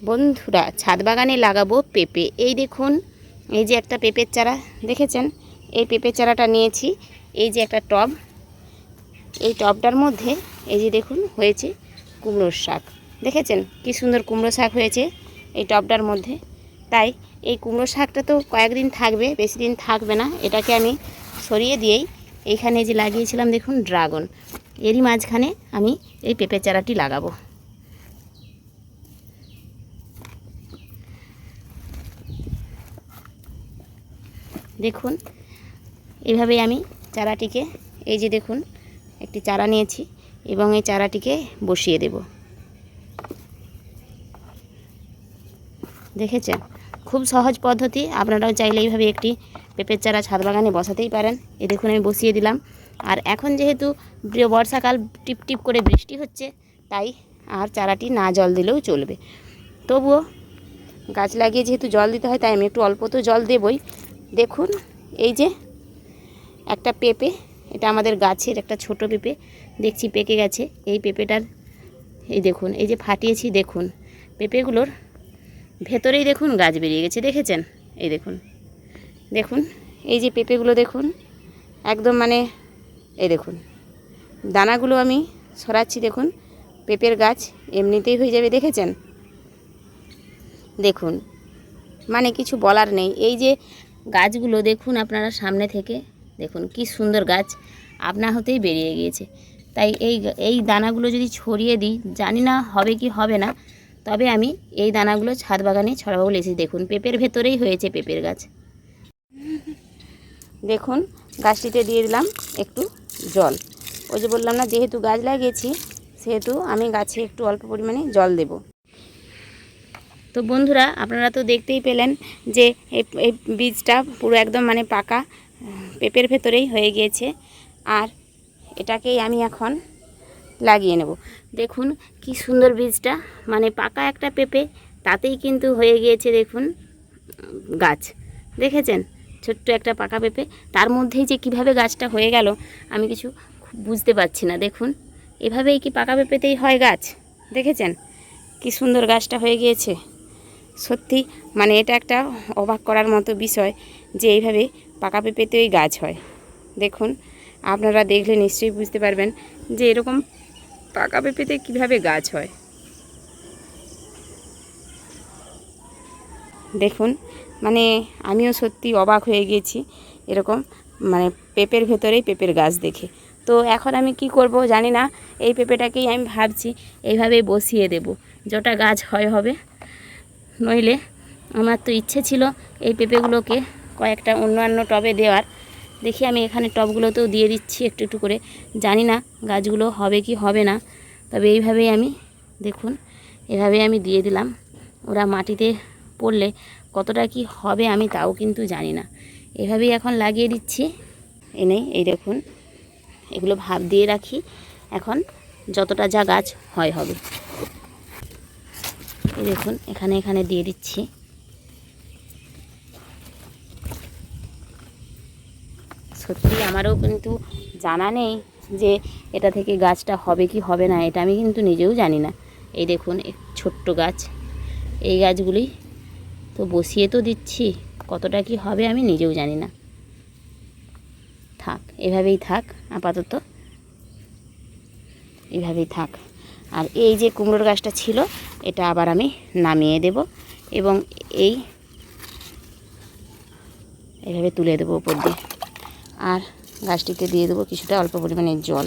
বন্ধুরা, ছাদ বাগানে লাগাবো পেঁপে। এই দেখুন, এই যে একটা পেঁপের চারা দেখেছেন, এই পেঁপের চারাটা নিয়েছি। এই যে একটা টব, এই টবটার মধ্যে এই যে দেখুন হয়েছে কুমড়োর শাক। দেখেছেন কি সুন্দর কুমড়ো শাক হয়েছে এই টবটার মধ্যে। তাই এই কুমড়ো শাকটা তো কয়েকদিন থাকবে, বেশি দিন থাকবে না। এটাকে আমি সরিয়ে দিয়েই এইখানে যে লাগিয়েছিলাম দেখুন ড্রাগন, এরই মাঝখানে আমি এই পেঁপের চারাটি লাগাবো। দেখুন এইভাবে আমি চারাটিকে, এই যে দেখুন একটি চারা নিয়েছি এবং এই চারাটিকে বসিয়ে দেব। দেখেছেন খুব সহজ পদ্ধতি, আপনারাও চাইলে এইভাবে একটি পেঁপের চারা ছাদ বাগানে বসাতেই পারেন। এই দেখুন আমি বসিয়ে দিলাম। আর এখন যেহেতু বর্ষাকাল, টিপ টিপ করে বৃষ্টি হচ্ছে, তাই আর চারাটি না জল দিলেও চলবে। তবুও গাছ লাগিয়ে যেহেতু জল দিতে হয়, তাই আমি একটু অল্প তো জল দেবই। দেখুন এই যে একটা পেঁপে, এটা আমাদের গাছের একটা ছোট পেঁপে, দেখছি পেকে গেছে। এই পেঁপেটার এই দেখুন, এই যে ফাটিয়েছি, দেখুন পেঁপেগুলোর ভেতরেই দেখুন গাছ বেরিয়ে গেছে। দেখেছেন এই দেখুন, দেখুন এই যে পেঁপেগুলো দেখুন একদম এই দেখুন দানাগুলো আমি সরাচ্ছি। দেখুন পেঁপের গাছ এমনিতেই হয়ে যাবে। দেখেছেন, দেখুন কিছু বলার নেই। এই যে গাছগুলো দেখুন আপনারা সামনে থেকে, দেখুন কি সুন্দর গাছ আপনা হতেই বেরিয়ে গিয়েছে। তাই এই দানাগুলো যদি ছড়িয়ে দিই, জানি না হবে কি হবে না, তবে আমি এই দানাগুলো ছাদ বাগানে ছড়াবো বলেছি। দেখুন পেঁপের ভেতরেই হয়েছে পেঁপের গাছ। দেখুন গাছটিতে দিয়ে দিলাম একটু জল। ওই যে বললাম না, যেহেতু গাছ লাগিয়েছি সেহেতু আমি গাছে একটু অল্প পরিমাণে জল দেব। তো বন্ধুরা, আপনারা তো দেখতেই পেলেন যে এই বীজটা পুরো একদম পাকা পেঁপের ভেতরেই হয়ে গিয়েছে। আর এটাকেই আমি এখন লাগিয়ে নেব। দেখুন কি সুন্দর বীজটা, পাকা একটা পেঁপে, তাতেই কিন্তু হয়ে গিয়েছে দেখুন গাছ। দেখেছেন ছোট্ট একটা পাকা পেঁপে, তার মধ্যেই যে কিভাবে গাছটা হয়ে গেল আমি কিছু বুঝতে পারছি না। দেখুন এভাবেই কি পাকা পেঁপেতেই হয় গাছ? দেখেছেন কি সুন্দর গাছটা হয়ে গিয়েছে। সত্যি এটা একটা অবাক করার মতো বিষয় যে এইভাবে পাকা পেঁপেতেই গাছ হয়। দেখুন আপনারা দেখলে নিশ্চয়ই বুঝতে পারবেন যে এরকম পাকা পেঁপেতে কীভাবে গাছ হয়। দেখুন আমিও সত্যি অবাক হয়ে গিয়েছি এরকম পেঁপের ভেতরেই পেঁপের গাছ দেখে। তো এখন আমি কি করব জানি না, এই পেঁপেটাকেই আমি ভাবছি এইভাবেই বসিয়ে দেব, যটা গাছ হবে। নইলে আমার তো ইচ্ছে ছিল এই পেঁপেগুলোকে কয়েকটা অন্যান্য টবে দেওয়ার। দেখি আমি এখানে টবগুলোতেও দিয়ে দিচ্ছি একটু একটু করে, জানি না গাছগুলো হবে কি হবে না। তবে এইভাবেই আমি, দেখুন এভাবেই আমি দিয়ে দিলাম। ওরা মাটিতে পড়লে কতটা কি হবে আমি তাও কিন্তু জানি না। এভাবেই এখন লাগিয়ে দিচ্ছি। এই দেখুন এগুলো ভাপ দিয়ে রাখি, এখন যতটা যা গাছ হবে। এই দেখুন এখানে দিয়ে দিচ্ছি। সত্যি আমারও কিন্তু জানা নেই যে এটা থেকে গাছটা হবে কি হবে না, এটা আমি কিন্তু নিজেও জানি না। এই দেখুন ছোট্ট গাছ, এই গাছগুলি তো বসিয়ে তো দিচ্ছি, কতটা কি হবে আমি নিজেও জানি না। থাক, এভাবেই থাক, আপাতত এভাবেই থাক। আর এই যে কুমড়োর গাছটা ছিল, এটা আবার আমি নামিয়ে দেব এবং এইভাবে তুলে দেবো উপর দিয়ে। আর গাছটিতে দিয়ে দেবো কিছুটা অল্প পরিমাণে জল।